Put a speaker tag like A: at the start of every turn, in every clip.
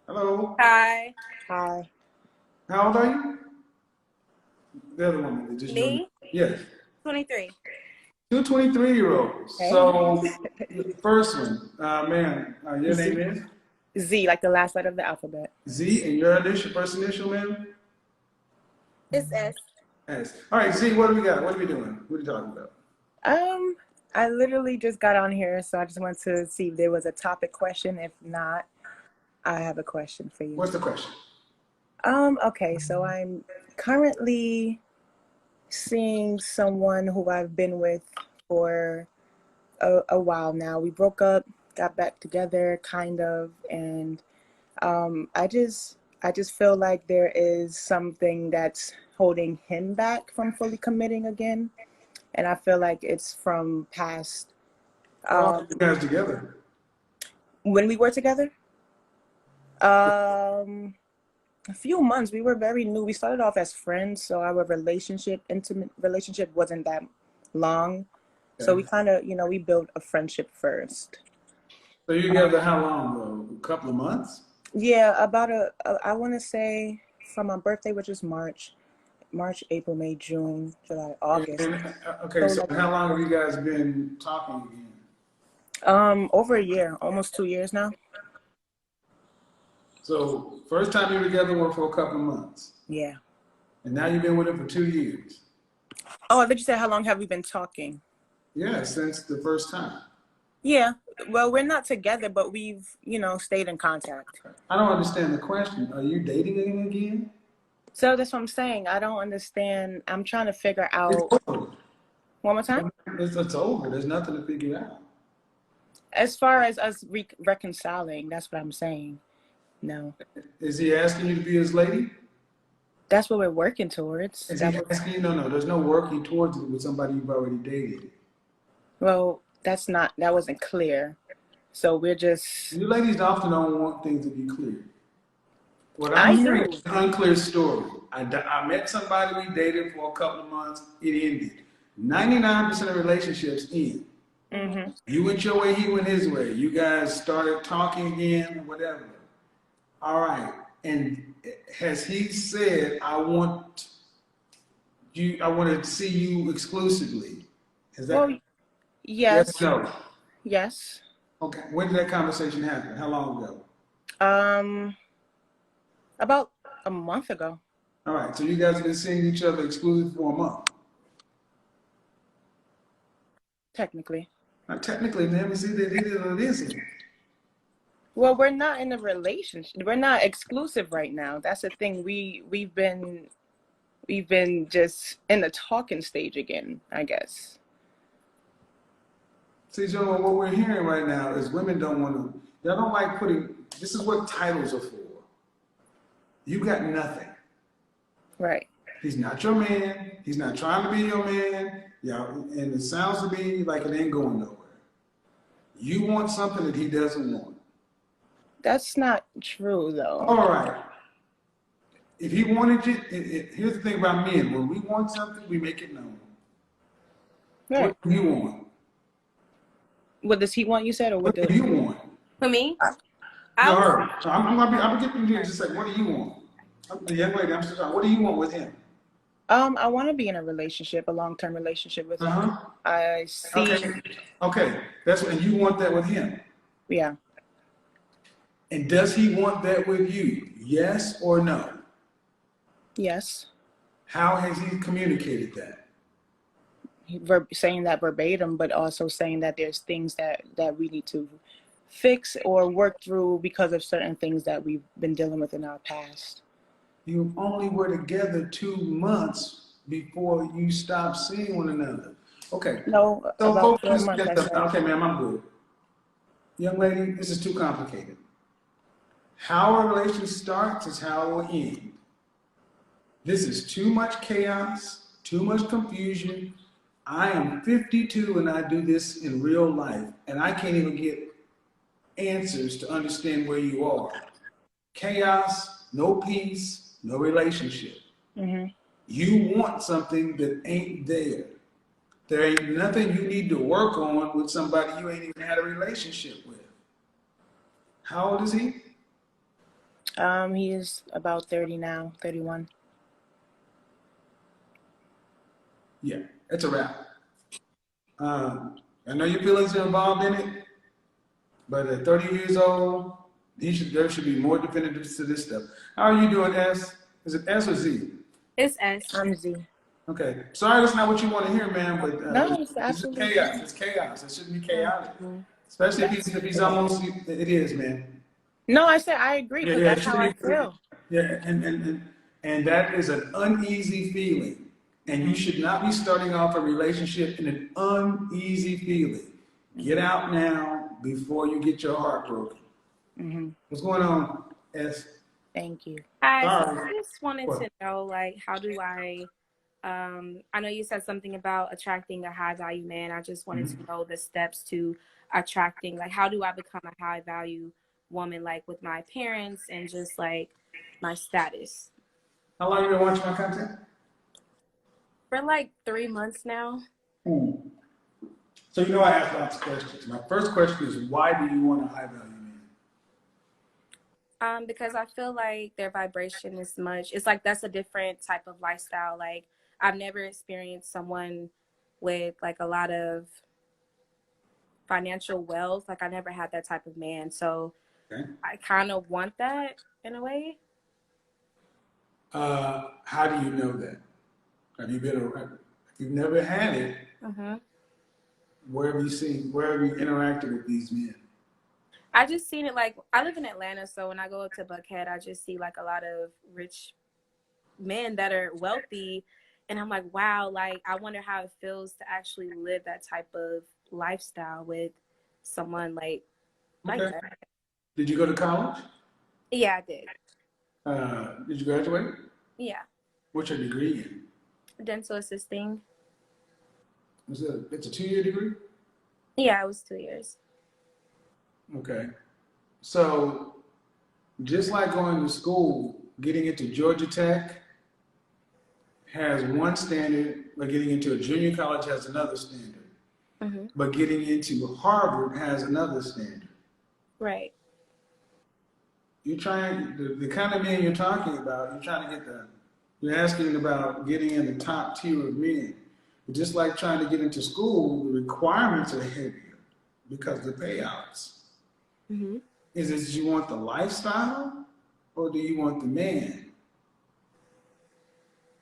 A: Hello.
B: Hi.
C: Hi.
A: How old are you? The other woman that just joined.
B: Me?
A: Yes.
B: 23.
A: Two 23-year-olds.
C: Hey.
A: So, the first one, your name
C: Z.
A: is
C: Z, like the last letter of the alphabet.
A: Z, and your initial, first initial, ma'am?
B: It's S.
A: S. All right, Z, what do we got? What are we doing? What are you talking about?
C: Um, I literally just got on here, so I just wanted to see if there was a topic question. If not, I have a question for you.
A: What's the question?
C: Okay, so I'm currently seeing someone who I've been with for a while now. We broke up, got back together, kind of, and I just feel like there is something that's holding him back from fully committing again, and I feel like it's from past
A: How long are you guys together?
C: when we were together. A few months. We were very new. We started off as friends, so our intimate relationship wasn't that long. So we kind of, we built a friendship first.
A: So you together how long, though? A couple of months?
C: Yeah, about I want to say from my birthday, which is March, April, May, June, July, August.
A: Okay, so
C: like,
A: how long have you guys been talking again?
C: Over a year, almost 2 years now.
A: So first time you were together were for a couple of months.
C: Yeah.
A: And now you've been with him for 2 years.
C: Oh, I thought you said how long have we been talking?
A: Yeah, since the first time.
C: Yeah. Well, we're not together, but we've, stayed in contact.
A: I don't understand the question. Are you dating him again?
C: So that's what I'm saying. I don't understand. I'm trying to figure out.
A: It's over.
C: One more time?
A: It's over. There's nothing to figure out.
C: As far as us reconciling, that's what I'm saying. No.
A: Is he asking you to be his lady?
C: That's what we're working towards.
A: Is he asking you? No, there's no working towards it with somebody you've already dated.
C: Well, that wasn't clear. So we're just...
A: You ladies often don't want things to be clear. What I'm hearing is an unclear story. I met somebody, we dated for a couple of months, it ended. 99% of relationships end.
C: Mm-hmm.
A: You went your way, he went his way. You guys started talking again, whatever. All right. And has he said, I want to see you exclusively? Is that?
C: Well, yes.
A: Yes, no.
C: Yes.
A: Okay. When did that conversation happen? How long ago?
C: About a month ago.
A: All right. So you guys have been seeing each other exclusively for a month?
C: Technically.
A: Not technically, man. It's either it is or it isn't.
C: Well, we're not in a relationship. We're not exclusive right now. That's the thing. We've been just in the talking stage again, I guess.
A: See, Joe, what we're hearing right now is women don't want to. They don't like putting. This is what titles are for. You got nothing.
C: Right.
A: He's not your man. He's not trying to be your man. Yeah, and it sounds to me like it ain't going nowhere. You want something that he doesn't want.
C: That's not true, though.
A: All right. If he wanted you, here's the thing about men. When we want something, we make it known.
C: Right.
A: What do you want?
C: What does he want, you said, or
A: what do you want?
B: For me?
A: No, her. So I'm getting you just like, what do you want? The young lady, I'm still talking. What do you want with him?
C: I want to be in a relationship, a long-term relationship with him. I see.
A: Okay. That's what, and you want that with him.
C: Yeah.
A: And does he want that with you? Yes or no?
C: Yes.
A: How has he communicated that?
C: Saying that verbatim, but also saying that there's things that we need to fix or work through because of certain things that we've been dealing with in our past.
A: You only were together 2 months before you stopped seeing one another. Okay.
C: No,
A: so
C: about 4 months.
A: Okay, ma'am, I'm good. Young lady, this is too complicated. How a relationship starts is how it will end. This is too much chaos, too much confusion. I am 52 and I do this in real life, and I can't even get answers to understand where you are. Chaos, no peace, no relationship.
C: Mm-hmm.
A: You want something that ain't there. There ain't nothing you need to work on with somebody you ain't even had a relationship with. How old is he?
C: He is about 30 now, 31.
A: Yeah, it's a wrap. I know your feelings are involved in it, but at 30 years old, there should be more definitives to this stuff. How are you doing, S? Is it S or Z?
B: It's S.
C: I'm Z.
A: Okay. Sorry, that's not what you want to hear, man, but
C: No, it's
A: it's just
C: absolutely
A: chaos.
C: fine.
A: It's chaos. It shouldn't be chaotic.
C: Mhm.
A: Especially
C: That's
A: if he's almost, it is, man.
C: no, I said I agree
A: Yeah,
C: because
A: yeah, it
C: that's how I
A: shouldn't be.
C: feel.
A: Yeah, and that is an uneasy feeling. And you should not be starting off a relationship in an uneasy feeling. Get out now before you get your heart broken.
C: Mm-hmm.
A: What's going on, S?
C: Thank you.
B: Hi, so
A: Sorry.
B: I just wanted
A: What?
B: to know, like, how do I know you said something about attracting a high value man. I just wanted to know the steps to attracting, like, how do I become a high value woman, like, with my appearance and just, like, my status?
A: How long you been watching my content?
B: For, like, 3 months now.
A: Hmm. So you know I ask lots of questions. My first question is, why do you want a high value man?
B: Because I feel like their vibration is much, it's like that's a different type of lifestyle. Like, I've never experienced someone with, like, a lot of financial wealth. Like, I never had that type of man. So
A: Okay.
B: I kind of want that in a way.
A: How do you know that? Have you been around? If you've never had it,
B: Mm-hmm.
A: where have you seen, where have you interacted with these men?
B: I just seen it, like, I live in Atlanta, so when I go up to Buckhead, I just see, like, a lot of rich men that are wealthy, and I'm like, wow, like, I wonder how it feels to actually live that type of lifestyle with someone like
A: Okay.
B: that.
A: Did you go to college?
B: Yeah, I did.
A: Did you graduate?
B: Yeah,
A: What's your degree in?
B: dental assisting.
A: It's a 2 year degree?
B: Yeah, it was 2 years.
A: Okay. So just like going to school, getting into Georgia Tech has one standard, but getting into a junior college has another standard.
B: Mm-hmm.
A: But getting into Harvard has another standard.
B: Right.
A: You're trying, the kind of men you're talking about, you're asking about getting in the top tier of men. But just like trying to get into school, the requirements are heavier because of the payouts.
B: Mm-hmm.
A: Is it you want the lifestyle or do you want the man?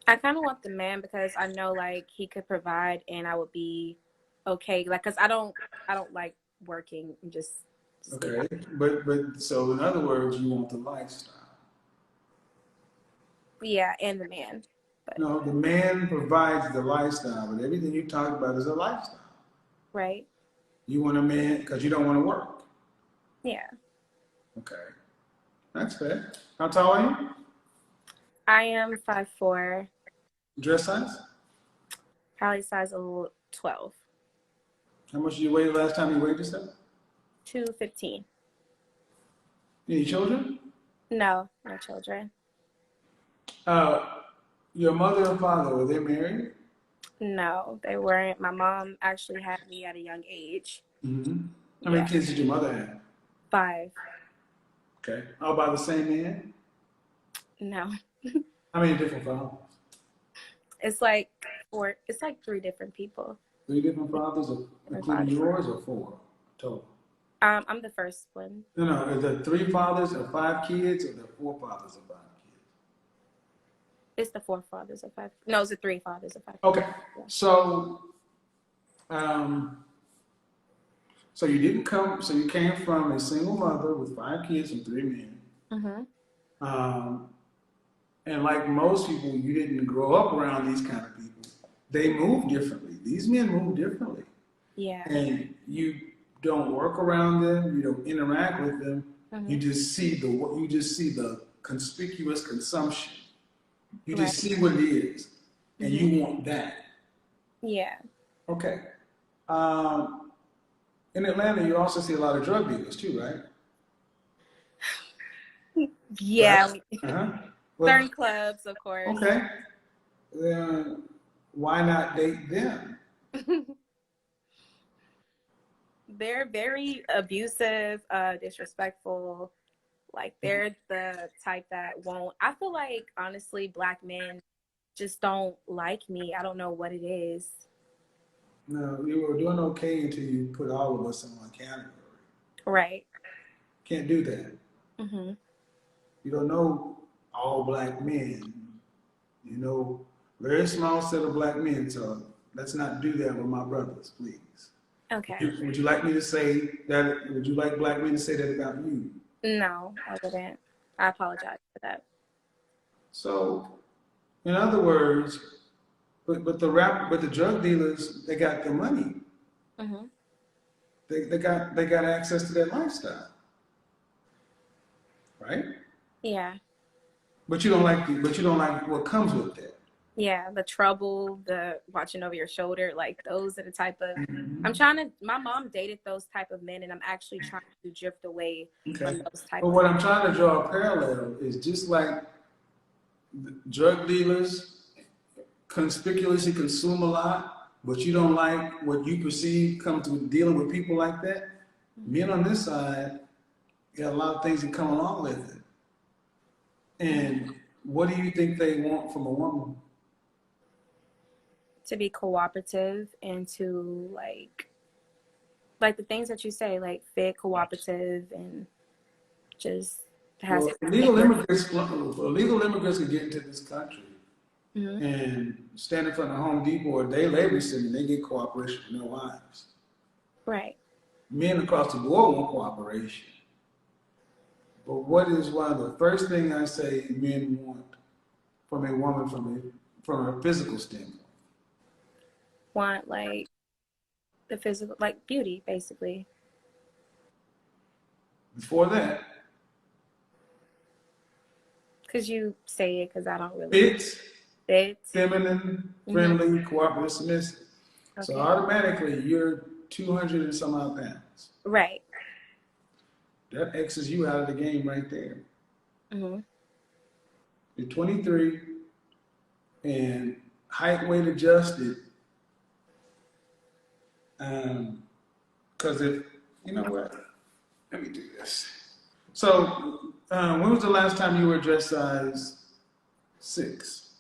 B: I kind of want the man because I know, like, he could provide and I would be okay. Like, cause I don't like working and just
A: Okay, but so in other words, you want the lifestyle.
B: yeah, and the man. But
A: No, the man provides the lifestyle, but everything you talk about is a lifestyle.
B: right.
A: You want a man because you don't want to work.
B: Yeah.
A: Okay, that's fair. How tall are you?
B: I am 5'4",
A: Dress size?
B: probably size a little 12.
A: How much did you weigh the last time you weighed yourself?
B: 215.
A: Any children?
B: No, no children.
A: Uh, your mother and father, were they married?
B: No, they weren't. My mom actually had me at a young age.
A: Mm-hmm. How
B: Yeah,
A: many kids did your mother have?
B: 5.
A: Okay, all by the same man?
B: No,
A: How many different fathers?
B: it's like 4. It's like 3 different people.
A: 3 different fathers, including yours, or 4 total?
B: I'm the first one.
A: No, is there 3 fathers of 5 kids, or there 4 fathers of 5 kids?
B: It's the 4 fathers of 5. No, it's the 3 fathers of 5.
A: Okay, so, so you didn't come. So you came from a single mother with 5 kids and 3 men.
B: Mm-hmm.
A: Um, and like most people, you didn't grow up around these kind of people. They move differently. These men move differently,
B: Yeah.
A: and you don't work around them. You don't interact with them.
B: Mm-hmm.
A: You just see the conspicuous consumption. You
B: Right.
A: just see what it is, and you want that.
B: Yeah.
A: Okay. In Atlanta, you also see a lot of drug dealers too, right?
B: Yeah.
A: Right? Uh-huh. Well,
B: Certain clubs, of course.
A: okay. Why not date them?
B: They're very abusive, disrespectful. Like they're the type that won't. I feel like honestly, black men just don't like me. I don't know what it is.
A: No, you were doing okay until you put all of us in one category.
B: Right.
A: Can't do that.
B: Hmm.
A: You don't know all black men. You know, very small set of black men. So let's not do that with my brothers, please.
B: Okay.
A: Would you like me to say that? Would you like black men to say that about you?
B: No, I wouldn't. I apologize for that.
A: So, in other words, but the drug dealers, they got the money.
B: Hmm.
A: They got access to that lifestyle, right?
B: Yeah.
A: But you don't like what comes with that.
B: Yeah. The trouble, the watching over your shoulder, like those are the type of.
A: Mhm.
B: I'm trying to. My mom dated those type of men, and I'm actually trying to drift away from
A: Okay.
B: those type
A: But
B: of.
A: what I'm trying to draw a parallel is just like drug dealers conspicuously consume a lot, but you don't like what you perceive comes with dealing with people like that. Men on this side got a lot of things that come along with it. And what do you think they want from a woman?
B: To be cooperative and to like the things that you say, like fit, cooperative, and just has.
A: Well, illegal immigrants can get into this country
B: Hmm.
A: and stand in front of Home Depot or day labor center, and they get cooperation from their wives.
B: Right.
A: Men across the board want cooperation. But what is one of the first things I say men want from a woman from a physical standpoint?
B: Want like the physical, like beauty, basically.
A: Before that,
B: Because you say it, because I don't really
A: fit,
B: fit.
A: feminine,
B: Hmm.
A: friendly, cooperative, submissive. So
B: Okay.
A: automatically you're 200 and some odd pounds.
B: Right.
A: That X's you out of the game right there.
B: Hmm.
A: You're 23 and height, weight adjusted. Because if, you know what? Let me do this. So, when was the last time you were dress size 6?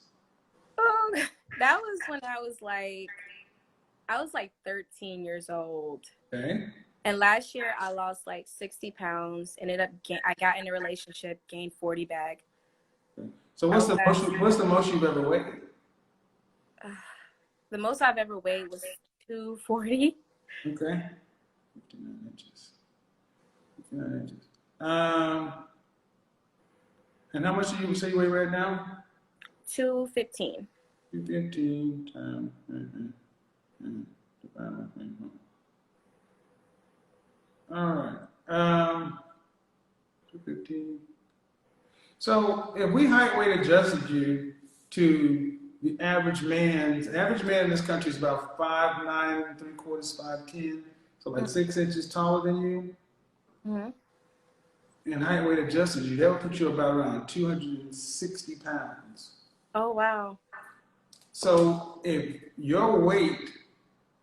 B: Oh, that was when I was like 13 years old.
A: Okay.
B: And last year I lost like 60 pounds. Ended up, I got in a relationship, gained 40 back.
A: So
B: I was,
A: what's the most you've ever weighed?
B: the most I've ever weighed was 240.
A: Okay. 59 inches. 59 inches. And how much do you say you weigh right now?
B: 215.
A: 215 times. All right. 215. So if we height weight adjusted you to the average man in this country is about 5'9", 3/4, 5'10", so like 6 inches taller than you.
B: Mm-hmm.
A: And height weight adjusted you, that would put you about around 260 pounds.
B: Oh, wow.
A: So if your weight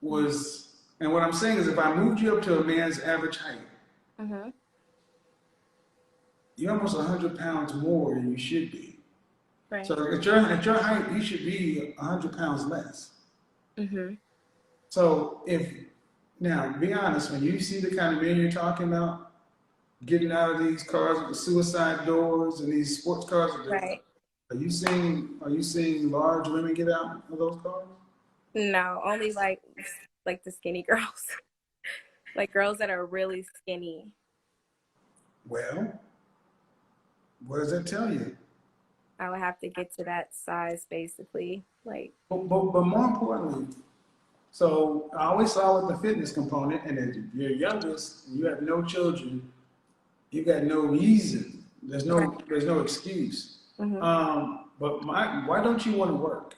A: was, and what I'm saying is if I moved you up to a man's average height,
B: Mm-hmm.
A: you're almost 100 pounds more than you should be.
B: Right.
A: So at your height, you should be 100 pounds less.
B: Mm-hmm.
A: So now be honest, when you see the kind of men you're talking about, getting out of these cars with the suicide doors and these sports cars,
B: Right.
A: are you seeing large women get out of those cars?
B: No, only like the skinny girls. Like girls that are really skinny.
A: Well, what does that tell you?
B: I would have to get to that size basically. Like,
A: But more importantly, so I always saw with the fitness component, and if you're youngest, and you have no children, you got no reason. There's no excuse.
B: mm-hmm.
A: But why don't you want to work?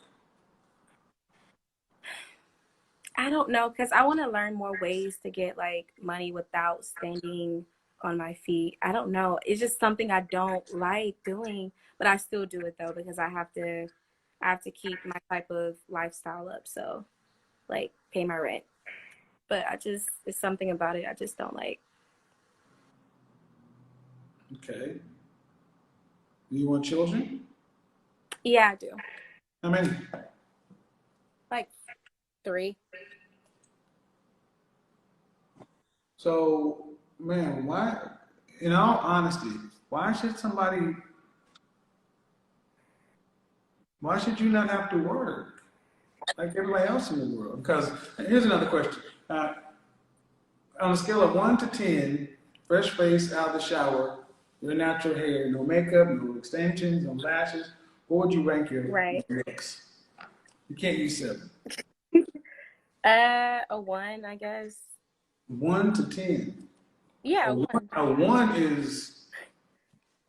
B: I don't know, because I want to learn more ways to get like money without standing on my feet. I don't know. It's just something I don't like doing, but I still do it though because I have to keep my type of lifestyle up. So like pay my rent. But it's something about it I just don't like.
A: Okay. Do you want children?
B: Yeah, I do.
A: How many?
B: Like 3.
A: So, man, why, in all honesty, why should somebody, why should you not have to work like everybody else in the world? Because here's another question. On a scale of 1 to 10, fresh face out of the shower, your natural hair, no makeup, no extensions, no lashes, what would you rank
B: Right.
A: your ex? You can't use 7.
B: A 1, I guess.
A: 1 to 10.
B: Yeah, a 1.
A: A 1 is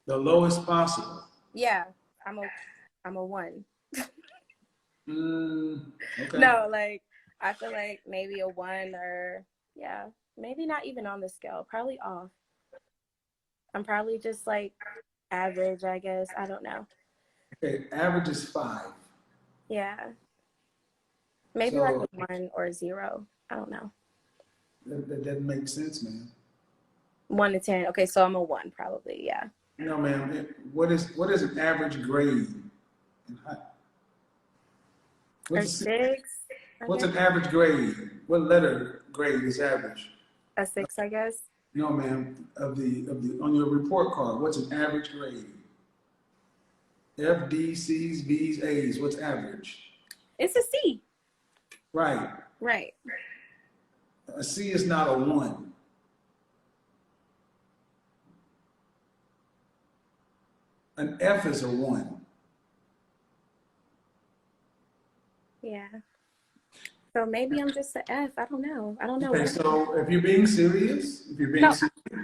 A: the lowest possible.
B: Yeah, I'm a 1.
A: Okay.
B: No, like I feel like maybe a 1 or yeah, maybe not even on the scale. Probably off. I'm probably just like average, I guess. I don't know.
A: Okay, average is 5.
B: Yeah. Maybe like
A: So
B: a 1 or a 0. I don't know.
A: that doesn't make sense, man.
B: 1 to 10. Okay, so I'm a 1 probably. Yeah.
A: No, ma'am. What is an average grade?
B: Or
A: What's a,
B: 6. I
A: what's
B: guess.
A: an average grade? What letter grade is average?
B: A 6, I guess.
A: No, ma'am. Of the on your report card, what's an average grade? F, D, C's, B's, A's. What's average?
B: It's a C.
A: Right.
B: Right.
A: A C is not a 1. An F is a 1.
B: Yeah. So maybe I'm just an F. I don't know. I don't know.
A: Okay, so if you're being serious,
B: No,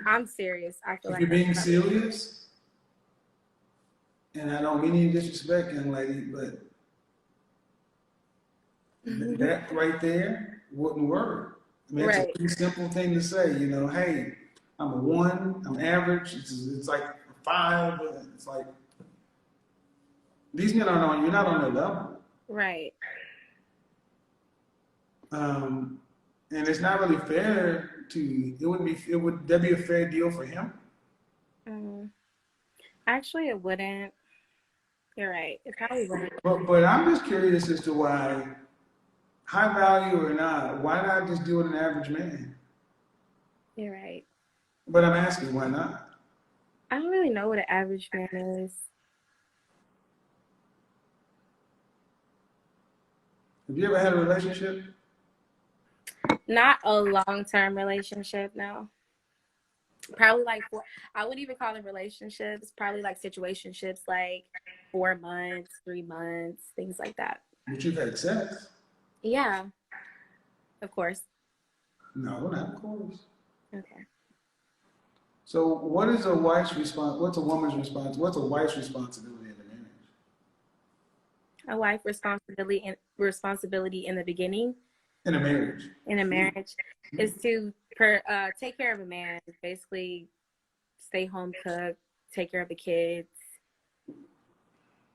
B: I'm serious. I feel
A: if
B: like
A: you're being
B: I'm
A: serious, and I don't mean any disrespect, young lady, but that right there wouldn't work. I mean, it's a
B: right.
A: pretty simple thing to say, hey, I'm a 1, I'm average, it's like a 5, it's like, these men aren't on, you're not on their level.
B: Right.
A: And it's not really fair would that be a fair deal for him?
B: Actually, it wouldn't. You're right. It probably wouldn't.
A: But I'm just curious as to why, high value or not, why not just do it an average man?
B: You're right.
A: But I'm asking, why not?
B: I don't really know what an average man is.
A: Have you ever had a relationship?
B: Not a long-term relationship, no. Probably like I wouldn't even call them relationships. Probably like situationships, like 4 months, 3 months, things like that.
A: But you've had sex?
B: Yeah, of course.
A: No, not of course.
B: Okay.
A: So what is a wife's response? What's a woman's response? What's a wife's responsibility in the marriage?
B: A wife responsibility in the beginning.
A: In a marriage.
B: In a marriage is to take care of a man, basically stay home, cook, take care of the kids,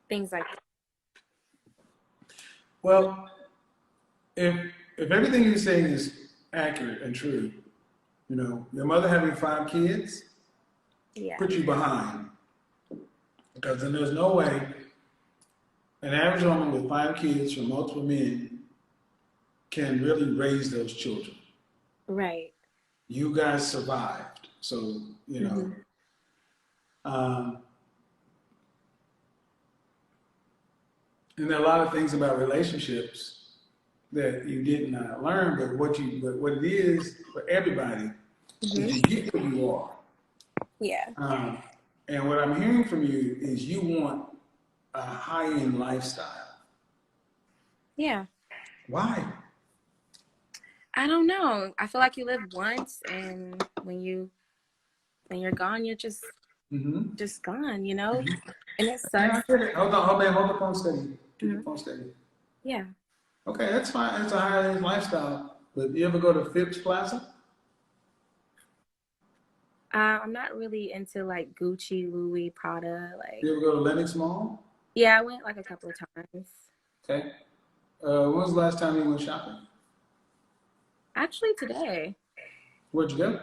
B: things like that.
A: Well, if everything you're saying is accurate and true, your mother having 5 kids
B: Yeah.
A: put you behind. Because then there's no way an average woman with 5 kids from multiple men can really raise those children.
B: Right.
A: You guys survived. So, and there are a lot of things about relationships that you did not learn, but what it is for everybody is you get where you are.
B: Yeah.
A: And what I'm hearing from you is you want a high-end lifestyle.
B: Yeah.
A: Why?
B: I don't know. I feel like you live once, and when you're gone, you're just gone, And it sucks.
A: Hold the phone steady. Keep the phone steady.
B: Yeah.
A: Okay, that's fine. It's a high-end lifestyle. But you ever go to Phipps Plaza?
B: I'm not really into like Gucci, Louis, Prada. Like,
A: You ever go to Lenox Mall?
B: yeah, I went like a couple of times.
A: Okay. When was the last time you went shopping?
B: Actually, today.
A: Where'd you go?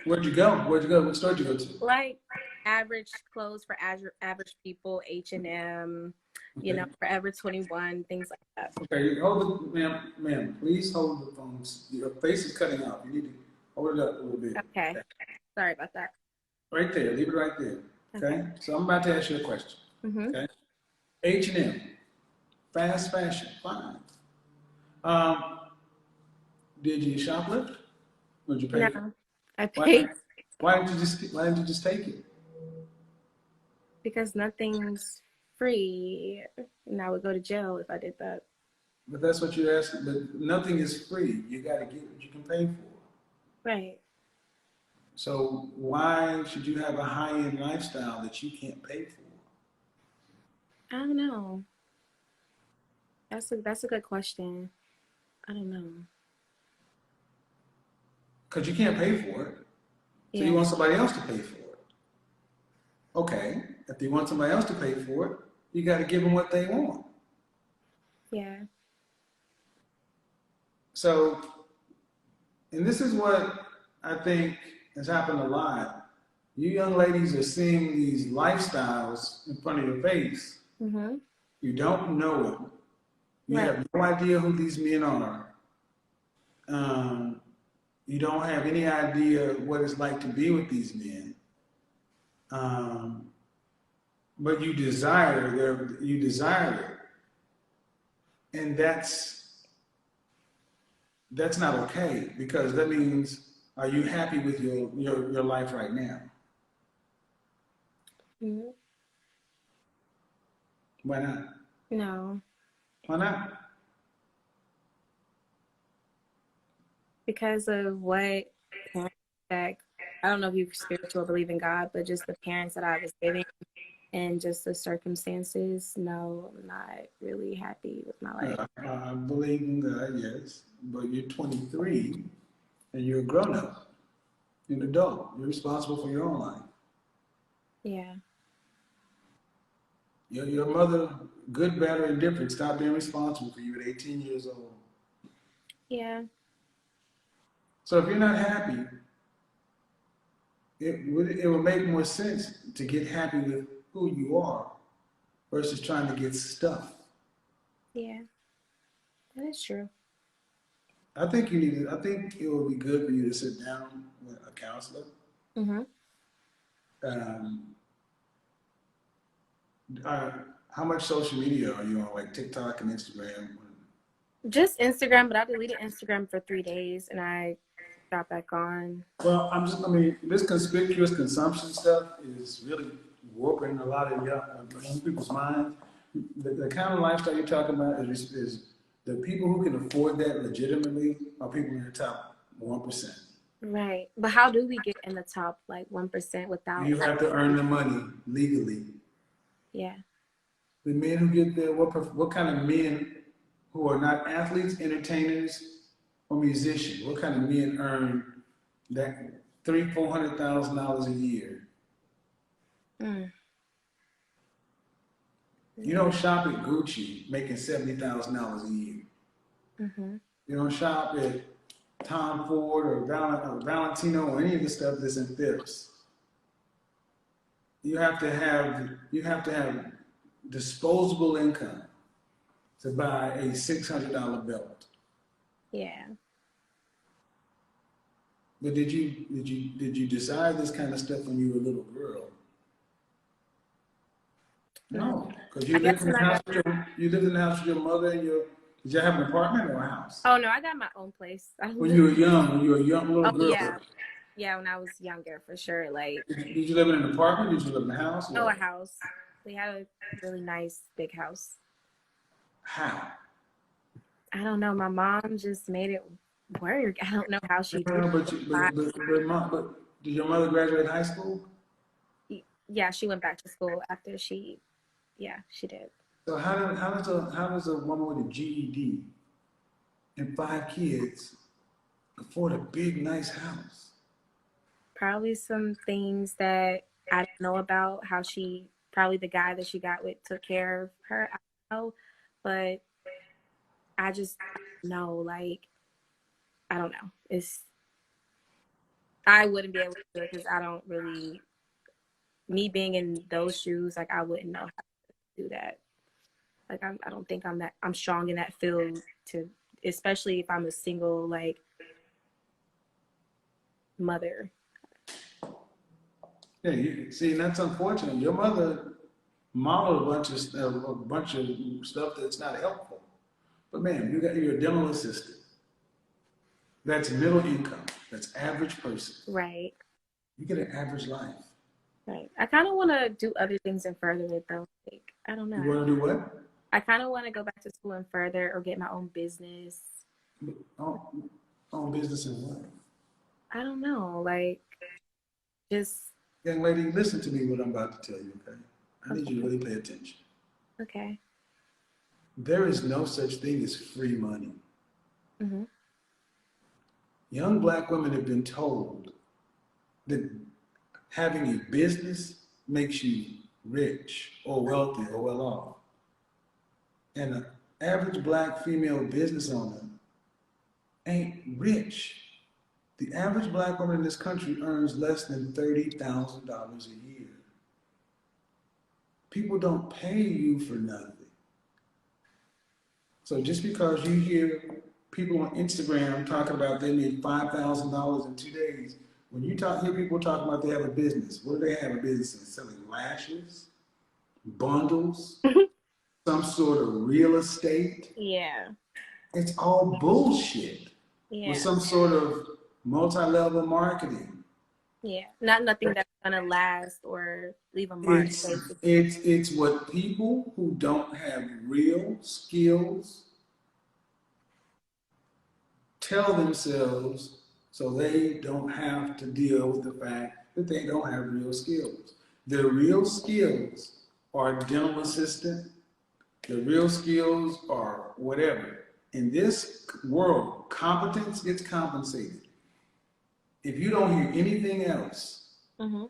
A: Where'd you go? Where'd you go? What store did you go to?
B: Like average clothes for average people, H&M, you know,
A: Okay.
B: Forever 21, things like that.
A: Okay, hold it, ma'am, please hold the phone. Your face is cutting out. You need to hold it up a little bit.
B: Okay. Sorry about that.
A: Right there, leave it right there. Okay? So I'm about to ask you a question.
B: Mm-hmm.
A: Okay? H&M, fast fashion, fine. Um, did you shoplift? Or did you pay for it?
B: No, I
A: Why,
B: paid
A: why didn't you just take it?
B: because nothing's free, and I would go to jail if I did that.
A: But that's what you're asking. But nothing is free. You got to get what you can pay for.
B: Right.
A: So why should you have a high-end lifestyle that you can't pay for?
B: I don't know. That's a good question. I don't know.
A: Because you can't pay for it. So you
B: Yeah.
A: want somebody else to pay for it. Okay, if you want somebody else to pay for it, you got to give them what they want.
B: Yeah.
A: So, and this is what I think has happened a lot. You young ladies are seeing these lifestyles in front of your face.
B: Mm-hmm.
A: You don't know it. You
B: Right.
A: have no idea who these men are. Um, you don't have any idea what it's like to be with these men. Um, but you desire it, and that's not okay, because that means, are you happy with your life right now?
B: Mm-hmm.
A: Why not?
B: No,
A: Why not?
B: because of what parents that I don't know if you're spiritual, believe in God, but just the parents that I was given and just the circumstances. No, I'm not really happy with my life.
A: I believe in God, yes, but you're 23 and you're a grown up, you're an adult, you're responsible for your own life.
B: Yeah.
A: Your mother, good, bad, or indifferent, stopped being responsible for you at 18 years old.
B: Yeah.
A: So if you're not happy, it would make more sense to get happy with who you are versus trying to get stuff.
B: Yeah. That is true.
A: I think it would be good for you to sit down with a counselor.
B: Mm-hmm.
A: Um, uh, how much social media are you on, like TikTok and Instagram?
B: Just Instagram, but I deleted Instagram for 3 days and I got back on.
A: Well, I mean, this conspicuous consumption stuff is really warping a lot of young people's minds. The kind of lifestyle you're talking about is the people who can afford that legitimately are people in the top 1%.
B: Right. But how do we get in the top like 1% without
A: You have to earn the money legally.
B: yeah.
A: The men who get there, what kind of men who are not athletes, entertainers, or musicians? What kind of men earn that $300,000-400,000 a year?
B: Mm.
A: You don't shop at Gucci making $70,000 a year.
B: Mm-hmm.
A: You don't shop at Tom Ford or Valentino or any of the stuff that's in Phipps. You have to have disposable income to buy a $600 belt.
B: Yeah.
A: But did you decide this kind of stuff when you were a little girl?
B: No.
A: No, because
B: I guess when I got
A: you lived in the house with your mother and your. Did you have an apartment or a house?
B: oh no, I got my own place.
A: When you were a young little
B: Oh
A: girl.
B: yeah. Yeah, when I was younger for sure. Like
A: Did you live in an apartment? Did you live in a house?
B: oh, a
A: What?
B: house. We had a really nice big house.
A: How?
B: I don't know. My mom just made it work. I don't know how she did
A: But did your mother graduate high school?
B: it. Yeah, she went back to school after she did.
A: So how does a woman with a GED and 5 kids afford a big nice house?
B: Probably some things that I don't know about how she probably the guy that she got with took care of her. I don't know, but I just know like I don't know. It's I wouldn't be able to do it because I don't really, me being in those shoes, like I wouldn't know how to do that. Like I don't think I'm strong in that field to, especially if I'm a single like mother.
A: Yeah, you see, and that's unfortunate. Your mother modeled a bunch of stuff that's not helpful. But man, you're a dental assistant. That's middle income. That's average person.
B: Right.
A: You get an average life.
B: Right. I kind of want to do other things and further it though. Like, I don't
A: You
B: know.
A: want to do what?
B: I kind of want to go back to school and further or get my own business.
A: Own business and what?
B: I don't know. Like, just,
A: Young lady, listen to me what I'm about to tell you, okay? I need
B: okay.
A: you to really pay attention.
B: Okay.
A: There is no such thing as free money.
B: Mm-hmm.
A: Young black women have been told that having a business makes you rich or wealthy or well off. And an average black female business owner ain't rich. The average black woman in this country earns less than $30,000 a year. People don't pay you for nothing. So just because you hear people on Instagram talking about they made $5,000 in 2 days, when you hear people talking about they have a business, what do they have a business in? Selling lashes, bundles, some sort of real estate.
B: Yeah.
A: It's all bullshit with
B: Yeah.
A: some sort of multi-level marketing.
B: Yeah. Nothing that's gonna last or leave a mark.
A: It's what people who don't have real skills tell themselves so they don't have to deal with the fact that they don't have real skills. Their real skills are dental assistant. Their real skills are whatever. In this world, competence gets compensated. If you don't hear anything else,
B: Mm-hmm.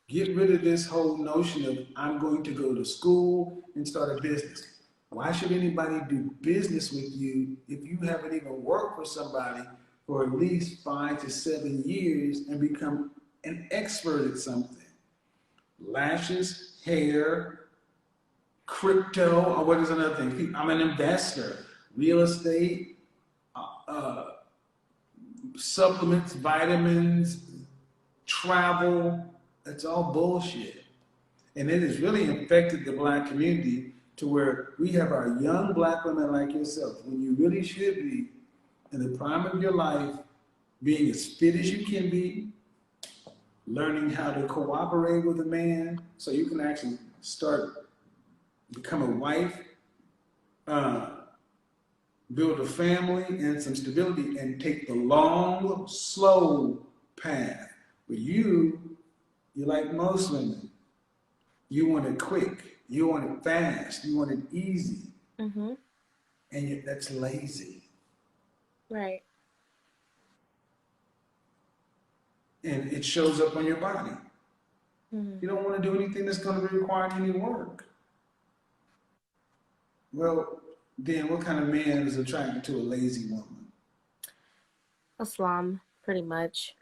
A: get rid of this whole notion of I'm going to go to school and start a business. Why should anybody do business with you if you haven't even worked for somebody for at least 5 to 7 years and become an expert at something? Lashes, hair, crypto, or what is another thing? I'm an investor, real estate, supplements, vitamins, travel. It's all bullshit. And it has really infected the black community to where we have our young black women like yourself, when you really should be in the prime of your life, being as fit as you can be, learning how to cooperate with a man so you can actually become a wife, build a family and some stability, and take the long, slow path. But you're like most women. You want it quick. You want it fast. You want it easy.
B: Mm-hmm.
A: And that's lazy.
B: Right.
A: And it shows up on your body.
B: Mm-hmm.
A: You don't want to do anything that's going to require any work. Well, then what kind of man is attracted to a lazy woman?
B: Islam, pretty much.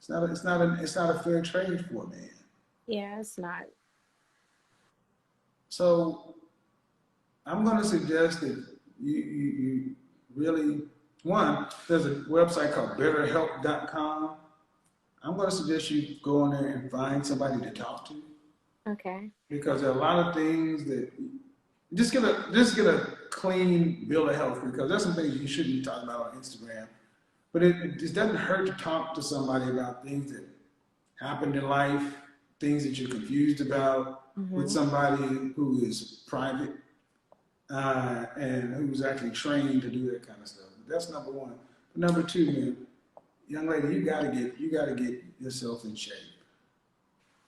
A: It's not a fair trade for a man.
B: Yeah, it's not.
A: So I'm going to suggest that you really, there's a website called betterhelp.com. I'm going to suggest you go in there and find somebody to talk to.
B: Okay.
A: Because there are a lot of things that, just get a clean bill of health, because there's some things you shouldn't be talking about on Instagram. But it just doesn't hurt to talk to somebody about things that happened in life, things that you're confused about, with somebody who is private and who's actually trained to do that kind of stuff. That's number one. But number two, man, young lady, you gotta get yourself in shape.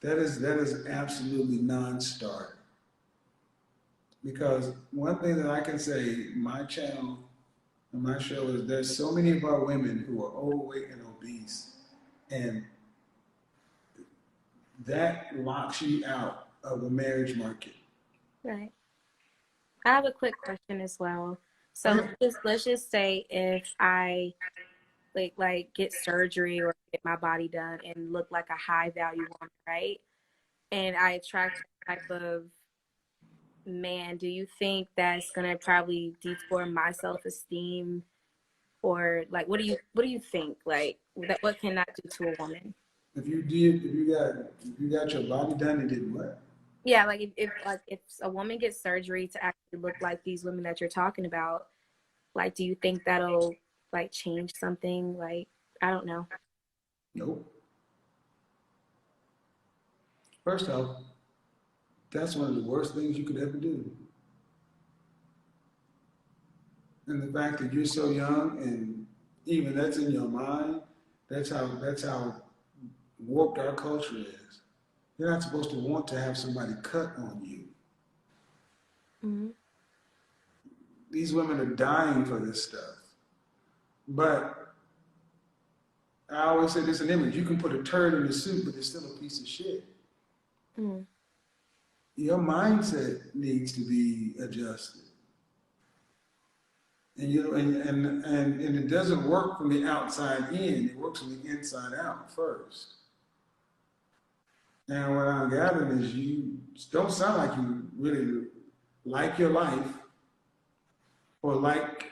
A: That is absolutely non-starter. Because one thing that I can say, my channel and my show is there's so many of our women who are overweight and obese, and that locks you out of the marriage market.
B: Right. I have a quick question as well. So let's just say if I like get surgery or get my body done and look like a high value woman, right? And I attract that type of man. Do you think that's gonna probably detour my self esteem, or like what do you think? Like what can that do to a woman?
A: If you got your body done, it did what?
B: Yeah, like if a woman gets surgery to actually look like these women that you're talking about, like do you think that'll like change something? Like I don't know.
A: Nope. First off, that's one of the worst things you could ever do. And the fact that you're so young and even that's in your mind, that's how warped our culture is. You're not supposed to want to have somebody cut on you.
B: Mm-hmm.
A: These women are dying for this stuff. But I always say this in image, you can put a turd in the soup, but it's still a piece of shit.
B: Mm-hmm.
A: Your mindset needs to be adjusted. And it doesn't work from the outside in, it works from the inside out first. Now what I'm gathering is you don't sound like you really like your life or like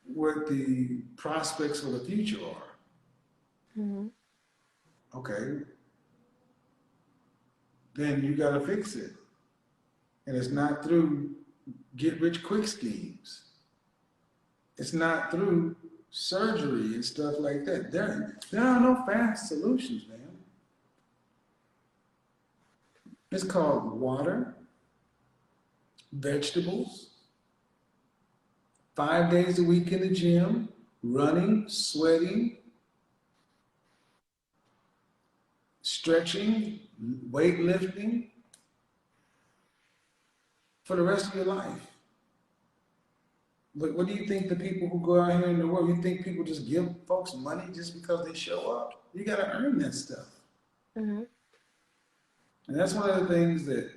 A: what the prospects for the future are.
B: Mm-hmm.
A: Okay. Then you gotta fix it. And it's not through get rich quick schemes. It's not through surgery and stuff like that. There are no fast solutions, man. It's called water, vegetables, 5 days a week in the gym, running, sweating, stretching, weightlifting for the rest of your life. But what do you think the people who go out here in the world, you think people just give folks money just because they show up? You got to earn that stuff.
B: Mm-hmm.
A: And that's one of the things that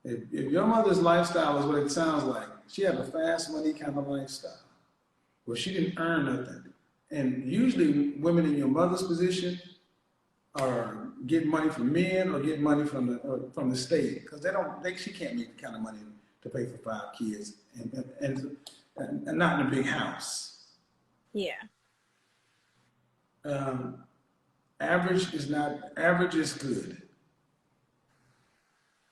A: if your mother's lifestyle is what it sounds like, she had a fast money kind of lifestyle where she didn't earn nothing. And usually women in your mother's position are getting money from men or getting money from the state because she can't make the kind of money to pay for 5 kids and not in a big house.
B: Yeah.
A: Average is good.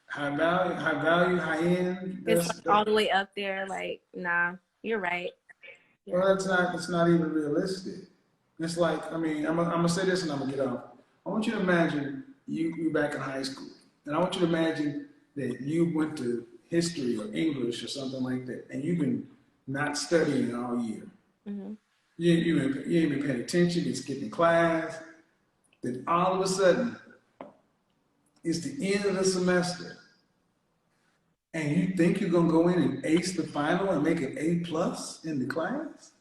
A: High value, high end.
B: It's like all the way up there. Like, nah, you're right. Yeah.
A: Well, it's not even realistic. It's like, I mean, I'm gonna say this and I'm gonna get off. I want you to imagine you back in high school. And I want you to imagine that you went to history or English or something like that, and you've been not studying all year.
B: Mm-hmm.
A: You ain't been paying attention, you're skipping class. Then all of a sudden, it's the end of the semester. And you think you're gonna go in and ace the final and make an A+ in the class?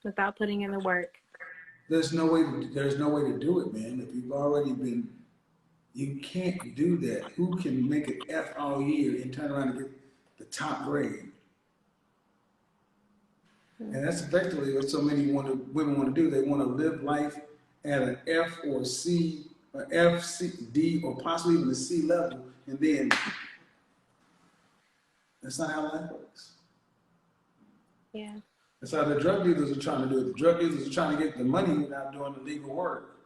B: Without putting in the work.
A: There's no way to do it, man. If you've already been, you can't do that. Who can make an F all year and turn around and get the top grade? And that's effectively what so many women want to do. They want to live life at an F or C, or F, C, D, or possibly even a C level, and then that's not how life works.
B: Yeah.
A: That's how the drug dealers are trying to do it. The drug dealers are trying to get the money without doing the legal work.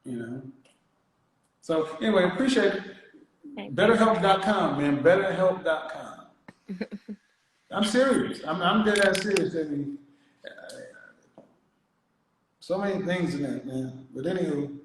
A: You know? So anyway, appreciate it. BetterHelp.com, man. BetterHelp.com. I'm serious. I'm dead ass serious. I mean, so many things in that, man. But anywho,